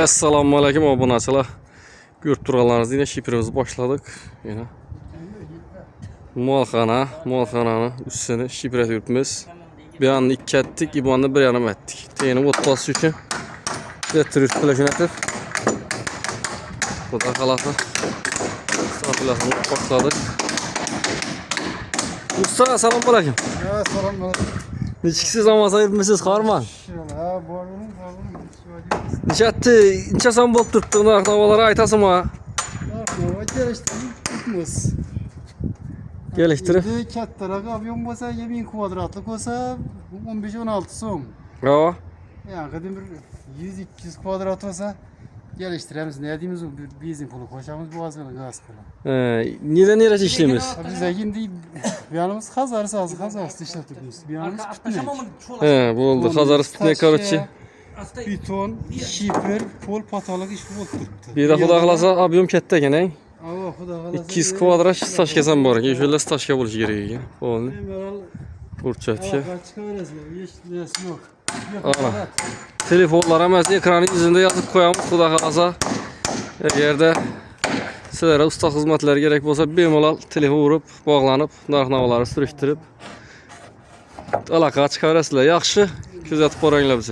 Assalamu alaikum obunachilar. Görüp turganlaringiz yine şifremizi başladık. Yine. Mualxananın üstüne şifre yürütmemiz. Bir yanını iki ettik, bir yanını bir yanım ettik. Teyini botbası için getiriyoruz plajinatır. Bu da kalası. Stafilasını başladık. Mustafa selam aleyküm. Ya selam aleyküm. Neçiksi zaman sayılmışsınız Karman? Ha borunun. Neçe sen bot tuttuğunu havalara aytasın ha? Aklıma geliştirip tutmaz. Geliştirip. Kattarak aviyon olsa 2000 kvadratlık olsa 15-16 so'm. Bravo. Yani kadın bir 100-200 kvadrat olsa geliştiremiz. Ne dediğimiz o bir bizim pulu koşamız boğazına gaz kıla. Nere işlemiz? Bize şimdi bir yanımız Hazar'sı az Hazar'sı işletimiz. Bir yanımız Kütünek. Bu oldu. Hazarıstan karoçi. Beton, şiper, pol patalık iş bu tuttu. Bir de xuda qalasa abiyom ketdi gene. Allah xuda qalasa. 200 kvadrat staş kesən var. Şöyle staşka buluş gerek ekan. Onu burçatga. Çıkarırız. Hiç nesi yok. Ana. Telefonlara məs ekranın yüzündə yazıb qoyamız xuda qalasa. Yerde sizlərə usta xidmətləri gerek bolsa bemalol telefon vurup, bağlanıp, narx-navaları sürüşdürüb əlaqə çıxarasınızlar. Yaxşı, gözətib qoranglar bizə.